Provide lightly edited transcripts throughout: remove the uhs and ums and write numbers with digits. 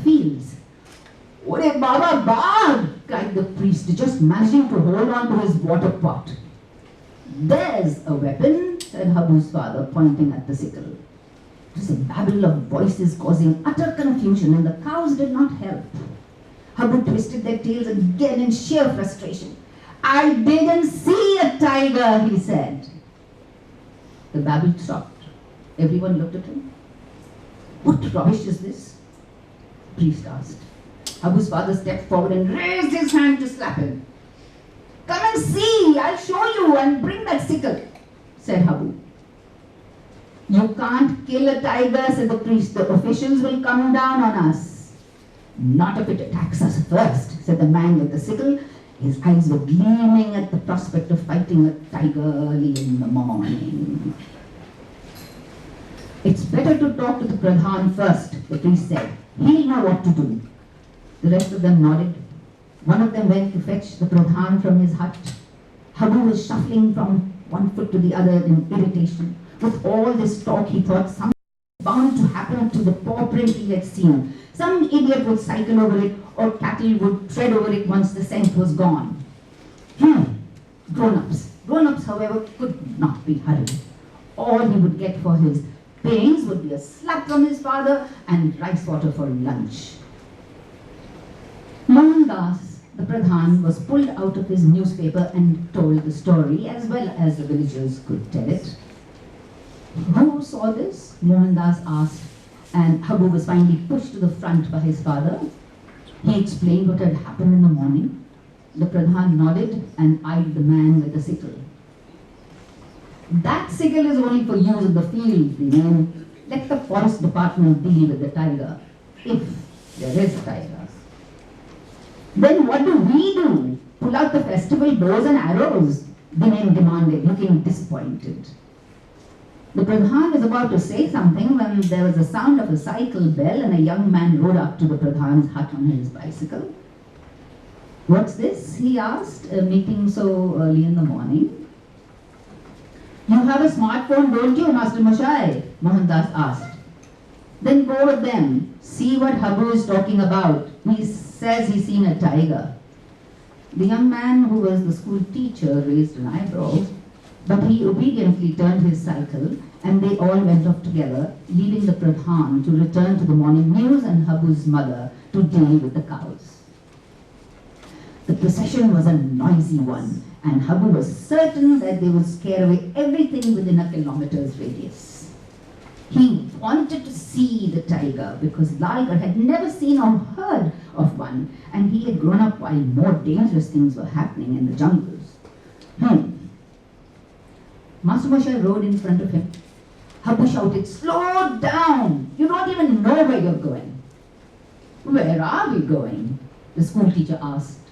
fields. "Ore Baba Bag!" cried the priest, just managing to hold on to his water pot. "There's a weapon," said Habu's father, pointing at the sickle. It was a babble of voices causing utter confusion, and the cows did not help. Habu twisted their tails again in sheer frustration. "I didn't see a tiger," he said. The babble stopped. Everyone looked at him. "What rubbish is this?" the priest asked. Habu's father stepped forward and raised his hand to slap him. "Come and see, I'll show you, and bring that sickle," said Habu. "You can't kill a tiger," said the priest. "The officials will come down on us." "Not if it attacks us first," said the man with the sickle. His eyes were gleaming at the prospect of fighting a tiger early in the morning. "It's better to talk to the Pradhan first," the priest said. "He'll know what to do." The rest of them nodded. One of them went to fetch the Pradhan from his hut. Habu was shuffling from one foot to the other in irritation. With all this talk, he thought something was bound to happen to the paw print he had seen. Some idiot would cycle over it, or cattle would tread over it once the scent was gone. Grown-ups. Grown-ups, however, could not be hurried. All he would get for his pains would be a slap from his father and rice water for lunch. Mohandas, the Pradhan, was pulled out of his newspaper and told the story as well as the villagers could tell it. "Who saw this?" Mohandas asked, and Habu was finally pushed to the front by his father. He explained what had happened in the morning. The Pradhan nodded and eyed the man with the sickle. "That sickle is only for use in the field, you know. Let the forest department deal with the tiger, if there is a tiger." "Then what do we do? Pull out the festival bows and arrows?" the man demanded, looking disappointed. The Pradhan was about to say something when there was a sound of a cycle bell and a young man rode up to the Pradhan's hut on his bicycle. "What's this?" he asked, "a meeting so early in the morning?" "You have a smartphone, don't you, Master Moshai?" Mohandas asked. "Then go with them. See what Habu is talking about. He says he's seen a tiger." The young man, who was the school teacher, raised an eyebrow, but he obediently turned his cycle, and they all went off together, leaving the Pradhan to return to the morning news and Habu's mother to deal with the cows. The procession was a noisy one, and Habu was certain that they would scare away everything within a kilometer's radius. He wanted to see the tiger because Lalgar had never seen or heard of one, and he had grown up while more dangerous things were happening in the jungles. Master Moshai rode in front of him. Habu shouted, "Slow down! You don't even know where you're going." "Where are we going?" the school teacher asked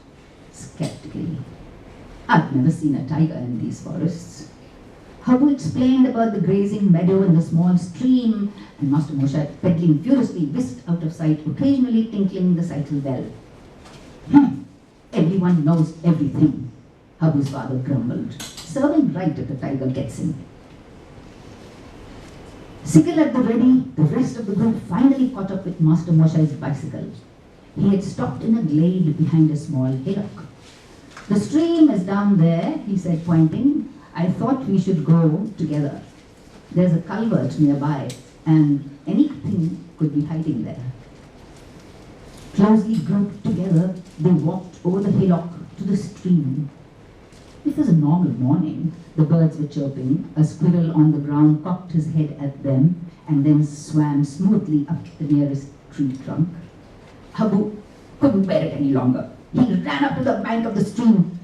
skeptically. "I've never seen a tiger in these forests." Habu explained about the grazing meadow and the small stream, and Master Moshai, pedaling furiously, whisked out of sight, occasionally tinkling the cycle bell. "Everyone knows everything," Habu's father grumbled. "Serve him right if the tiger gets him." Sickle at the ready, the rest of the group finally caught up with Master Moshai's bicycle. He had stopped in a glade behind a small hillock. "The stream is down there," he said, pointing. "I thought we should go together. There's a culvert nearby, and anything could be hiding there." Closely grouped together, they walked over the hillock to the stream. It was a normal morning. The birds were chirping. A squirrel on the ground cocked his head at them and then swam smoothly up the nearest tree trunk. Habu couldn't bear it any longer. He ran up to the bank of the stream.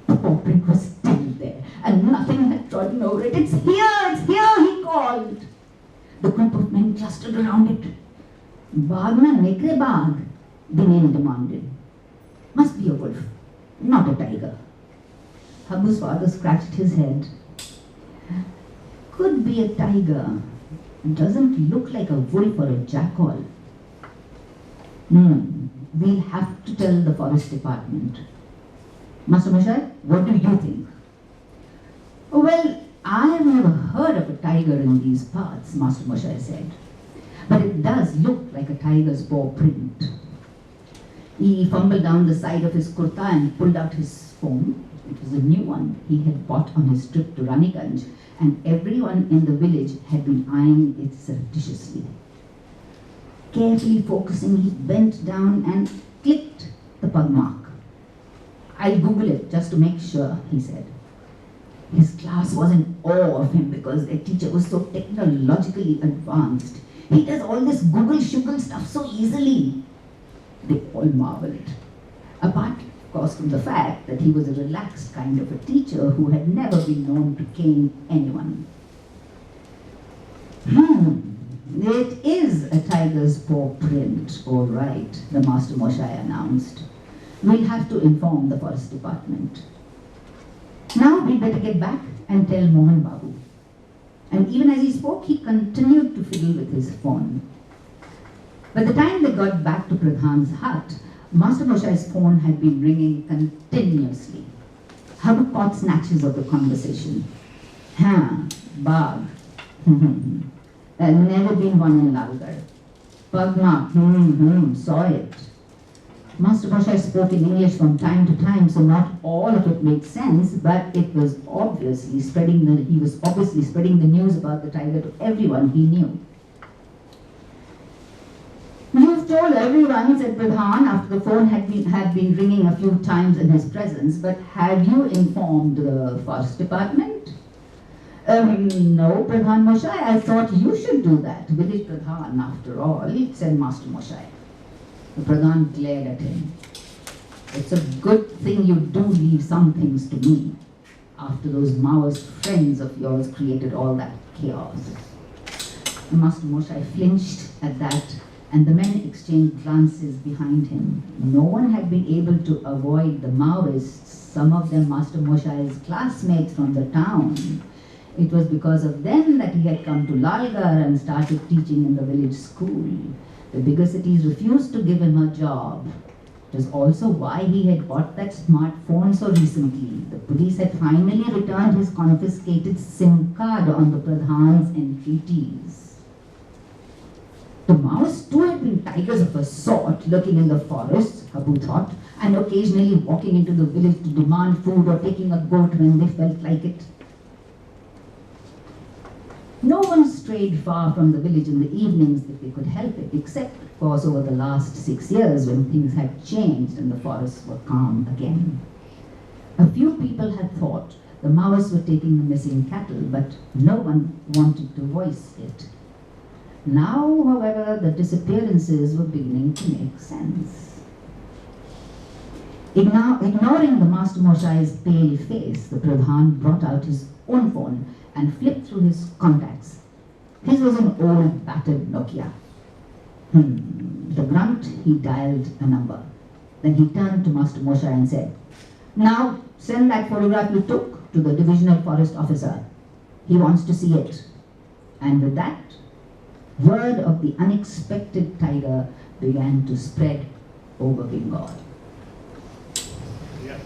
The paw print was still there, and nothing had trodden over it. "It's here," he called. The group of men clustered around it. "Bag na nekre bag," the man demanded. "Must be a wolf, not a tiger." Habu's father scratched his head. "Could be a tiger. Doesn't look like a wolf or a jackal." We'll have to tell the forest department." "Master Moshai, what do you think?" "Well, I've never heard of a tiger in these parts," Master Moshai said. but it does look like a tiger's paw print. He fumbled down the side of his kurta and pulled out his phone. It was a new one he had bought on his trip to Raniganj, and everyone in the village had been eyeing it surreptitiously. Carefully focusing, he bent down and clicked the pug mark. "I'll Google it just to make sure," he said. His class was in awe of him because their teacher was so technologically advanced. "He does all this Google-shugle stuff so easily." They all marveled. Apart, of course, from the fact that he was a relaxed kind of a teacher who had never been known to cane anyone. "It is a tiger's paw print, all right," the Master Moshai announced. "We'll have to inform the forest department. Now we'd better get back and tell Mohan Babu." And even as he spoke, he continued to fiddle with his phone. By the time they got back to Pradhan's hut, Master Moshai's phone had been ringing continuously. Habu caught snatches of the conversation. Bag. Never been one in Lalgarh. Pagma. Saw it. Master Moshai spoke in English from time to time, so not all of it made sense, but it was he was obviously spreading the news about the tiger to everyone he knew. "You've told everyone," said Pradhan after the phone had been ringing a few times in his presence, "but have you informed the forest department?" "No, Pradhan Moshai, I thought you should do that. Village Pradhan, after all," said Master Moshai. The Pradhan glared at him. "It's a good thing you do leave some things to me, after those Maoist friends of yours created all that chaos." Master Moshai flinched at that, and the men exchanged glances behind him. No one had been able to avoid the Maoists, some of them Master Moshai's classmates from the town. It was because of them that he had come to Lalgarh and started teaching in the village school. The bigger cities refused to give him a job. It was also why he had bought that smartphone so recently. The police had finally returned his confiscated SIM card on the Pradhan's entreaties. The Maoists too had been tigers of a sort, lurking in the forests, Habu thought, and occasionally walking into the village to demand food or taking a goat when they felt like it. No one strayed far from the village in the evenings if they could help it, except, of course, over the last 6 years when things had changed and the forests were calm again. A few people had thought the Maoists were taking the missing cattle, but no one wanted to voice it. Now, however, the disappearances were beginning to make sense. Ignoring the Master Moshai's pale face, the Pradhan brought out his own phone and flipped through his contacts. His was an old, battered Nokia. With a grunt, he dialed a number. Then he turned to Master Moshai and said, "Now, send that photograph you took to the divisional forest officer. He wants to see it." And with that, word of the unexpected tiger began to spread over Bengal. Yeah.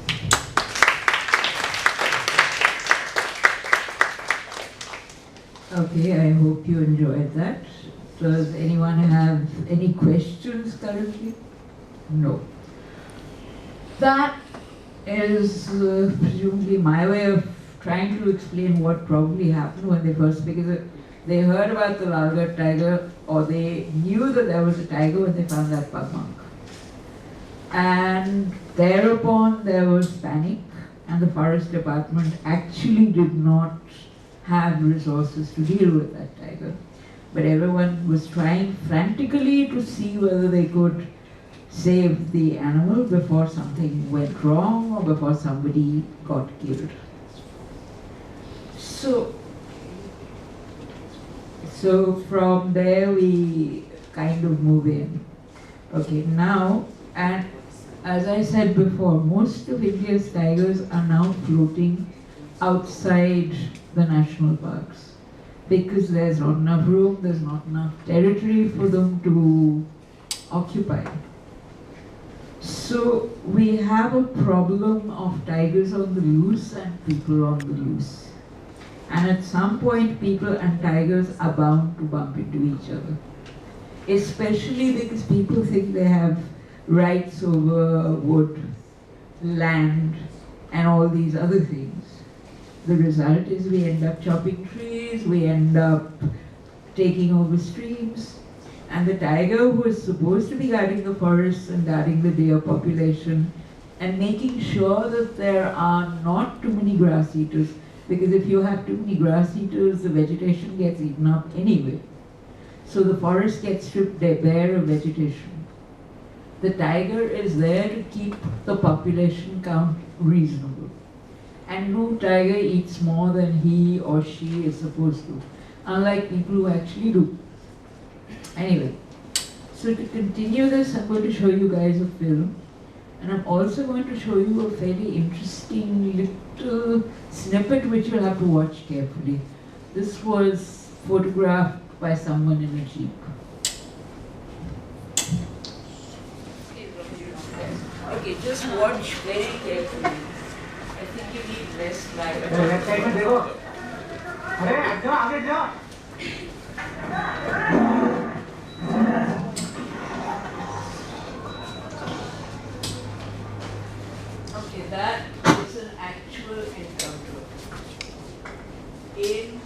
Okay, I hope you enjoyed that. Does anyone have any questions currently? No. That is presumably my way of trying to explain what probably happened when they first, because they heard about the Lalgarh tiger, or they knew that there was a tiger when they found that pug mark. And thereupon there was panic, and the forest department actually did not have resources to deal with that tiger. But everyone was trying frantically to see whether they could save the animal before something went wrong or before somebody got killed. So from there we kind of move in. Okay, now, and as I said before, most of India's tigers are now floating outside the national parks because there's not enough room, there's not enough territory for them to occupy. So we have a problem of tigers on the loose and people on the loose. And at some point, people and tigers are bound to bump into each other. especially because people think they have rights over wood, land, and all these other things. The result is we end up chopping trees, we end up taking over streams, and the tiger, who is supposed to be guarding the forests and guarding the deer population and making sure that there are not too many grass eaters, because if you have too many grass eaters, the vegetation gets eaten up anyway. So the forest gets stripped bare of vegetation. The tiger is there to keep the population count reasonable. And no tiger eats more than he or she is supposed to, unlike people who actually do. Anyway, so to continue this, I'm going to show you guys a film. And I'm also going to show you a fairly interesting little snippet which you'll have to watch carefully. This was photographed by someone in a jeep. Okay, just watch very carefully. I think you need less light. Okay, that is an actual encounter. In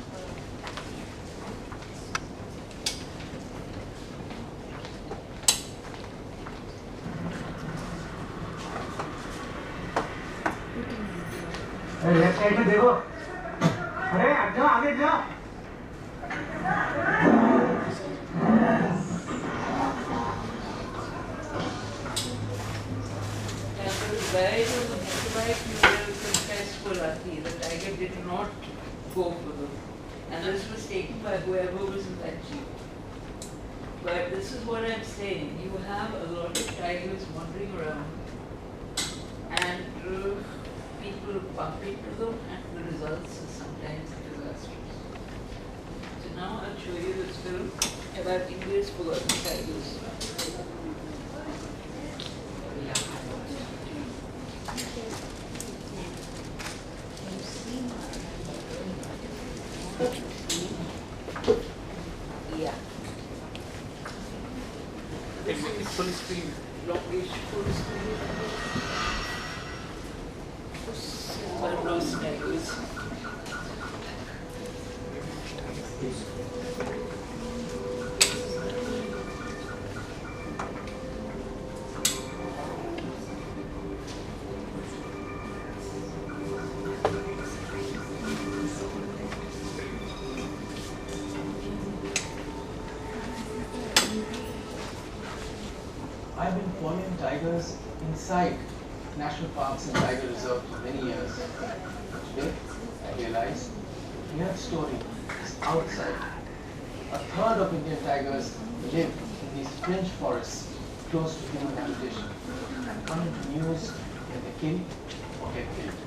left side में देखो अरे जाओ आगे जाओ guys on the motorbike, you will confess for lucky. The tiger did not go for them. And this was taken by whoever was in that jeep. But this is what I'm saying. You have a lot of tigers wandering around. And people bump into them, and the results are sometimes disastrous. So now I'll show you this film about India's forgotten tigers. Yeah. It's full screen. Longish full screen. Barbaros tigers. I've been following tigers inside national parks and tiger reserves for many years. Today, I realize the real story is outside. A third of Indian tigers live in these fringe forests close to human habitation and come into news when they kill or get killed.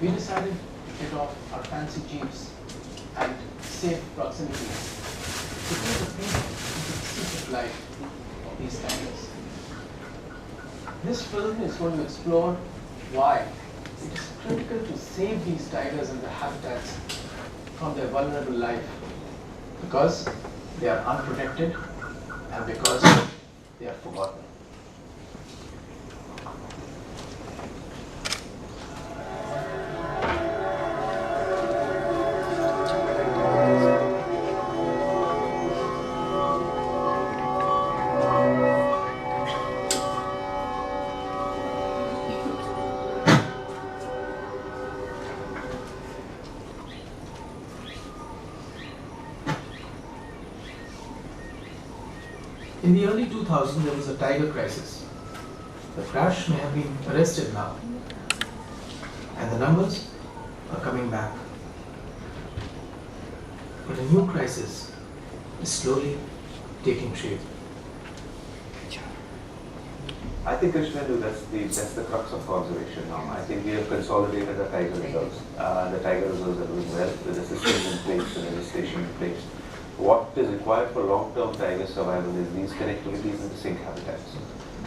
We decided to get off our fancy jeeps and safe proximity to take a peek into the secret life of these tigers. This film is going to explore why it is critical to save these tigers and their habitats from their vulnerable life, because they are unprotected and because they are forgotten. In the early 2000s, there was a tiger crisis. The crash may have been arrested now, and the numbers are coming back. But a new crisis is slowly taking shape. I think, Krishnendu, that's the crux of conservation now. I think we have consolidated the tiger reserves. The tiger reserves are doing well with the systems in place, the legislation in place. What is required for long-term tiger survival is these connectivities in the sink habitats.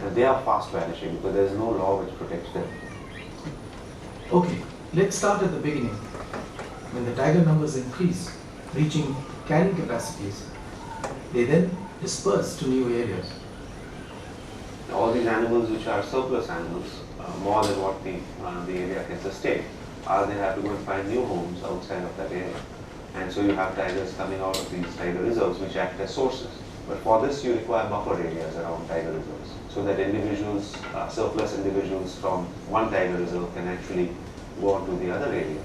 And they are fast vanishing because there is no law which protects them. Okay, let's start at the beginning. When the tiger numbers increase, reaching carrying capacities, they then disperse to new areas. All these animals which are surplus animals, more than what the area can sustain, they have to go and find new homes outside of that area. And so you have tigers coming out of these tiger reserves which act as sources. But for this you require buffer areas around tiger reserves so that individuals, surplus individuals from one tiger reserve can actually go on to the other area.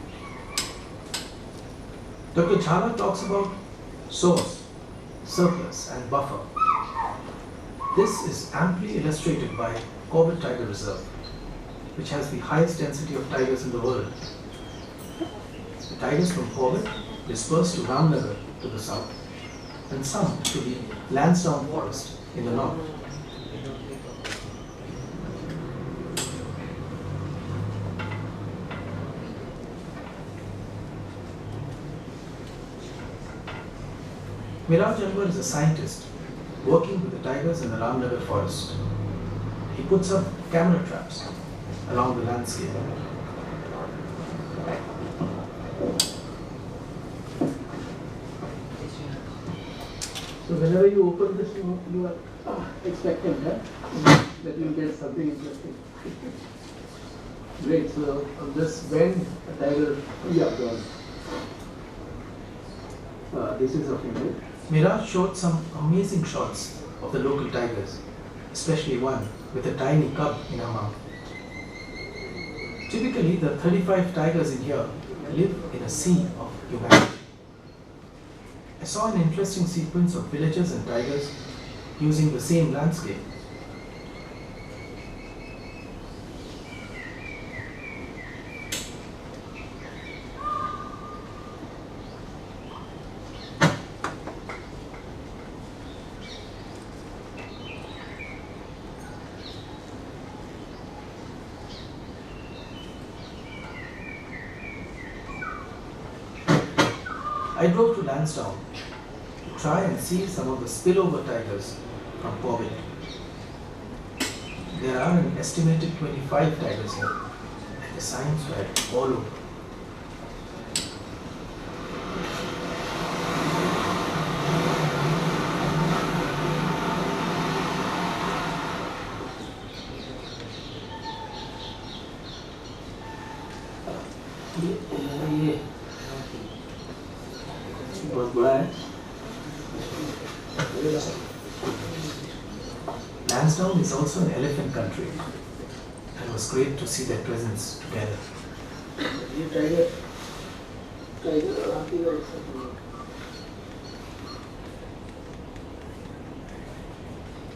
Dr. Chhala talks about source, surplus and buffer. This is amply illustrated by Corbett Tiger Reserve, which has the highest density of tigers in the world. The tigers from Corbett dispersed to Ramnagar to the south and some to the Lansdowne forest in the north. Miraj Anwar is a scientist working with the tigers in the Ramnagar forest. He puts up camera traps along the landscape. So whenever you open this, you are expecting that you will get something interesting. Great. So on this, when a tiger, this is of image. Miraj showed some amazing shots of the local tigers, especially one with a tiny cub in her mouth. Typically, the 35 tigers in here live in a sea of humanity. I saw an interesting sequence of villagers and tigers using the same landscape. I drove to Lansdowne to try and see some of the spillover tigers from Corbett. There are an estimated 25 tigers here, and the signs were all over. Lansdowne is also an elephant country, and it was great to see their presence together.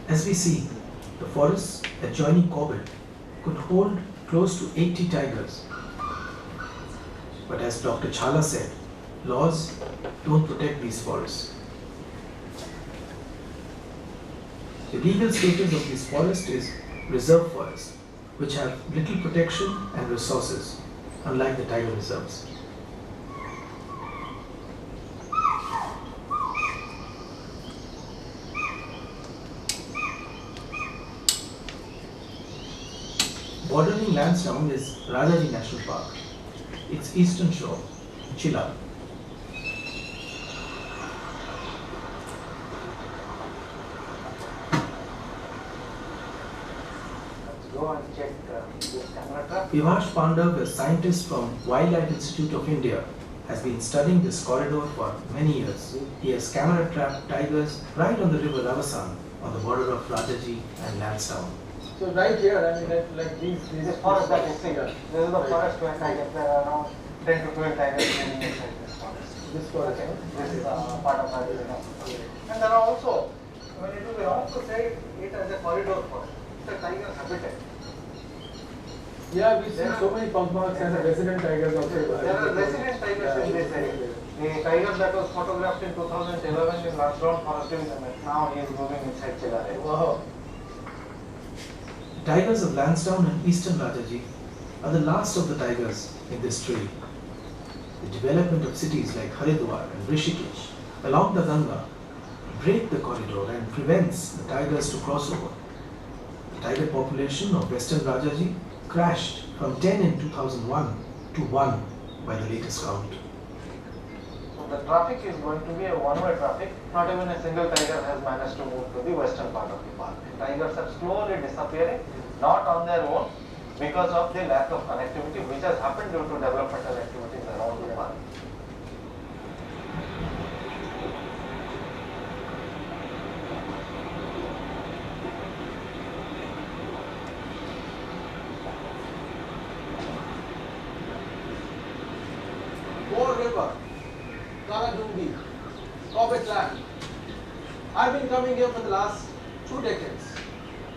As we see, the forests adjoining Corbett could hold close to 80 tigers. But as Dr. Chhala said, laws don't protect these forests. The legal status of these forests is reserve forests, which have little protection and resources, unlike the tiger reserves. Bordering Lansdowne is Rajaji National Park, its eastern shore, Chilla. Go and check this camera trap. Vivash Pandav, a scientist from Wildlife Institute of India, has been studying this corridor for many years. He has camera trapped tigers right on the river Ravasan on the border of Rajaji and Lansdowne. So right here, I mean, like these This forest that you see, this is the forest where tigers, there are around 10 to 12 tigers living inside this forest. This forest. Okay, this is part of our reserve. And there are also, when it will be also say it as a corridor forest, it's a tiger habitat. Yeah, we see so many pump marks and resident tigers also. There are resident tigers in this area. The tiger that was photographed in 2011 in Lansdowne Forest Division, now he is moving inside Chilla area. Wow. The tigers of Lansdowne and eastern Rajaji are the last of the tigers in this tree. The development of cities like Haridwar and Rishikesh along the Ganga break the corridor and prevents the tigers to cross over. The tiger population of western Rajaji crashed from 10 in 2001 to 1 by the latest count. So the traffic is going to be a one-way traffic. Not even a single tiger has managed to move to the western part of the park. Tigers are slowly disappearing, not on their own, because of the lack of connectivity which has happened due to developmental activities around the park. Gore River, Karadungi, Corbett Land. I've been coming here for the last 2 decades,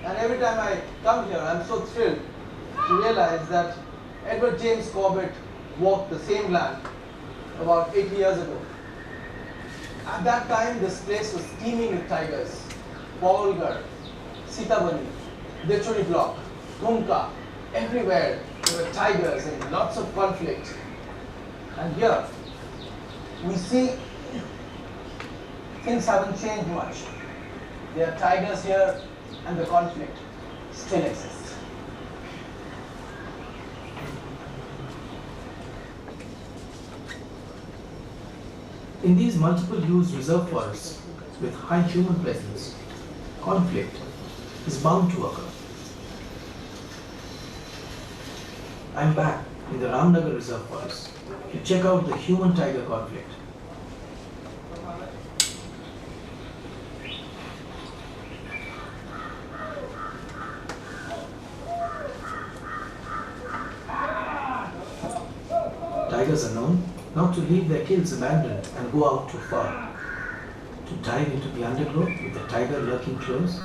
and every time I come here, I'm so thrilled to realize that Edward James Corbett walked the same land about 80 years ago. At that time, this place was teeming with tigers. Paulgarh, Sitabani, Dechuri Block, Tumka, everywhere there were tigers and lots of conflict. And here, we see things haven't changed much. There are tigers here and the conflict still exists. In these multiple use reserve forests with high human presence, conflict is bound to occur. I'm back in the Ramnagar Reserve Forest to check out the human-tiger conflict. Tigers are known not to leave their kills abandoned and go out too far. To dive into the undergrowth with the tiger lurking close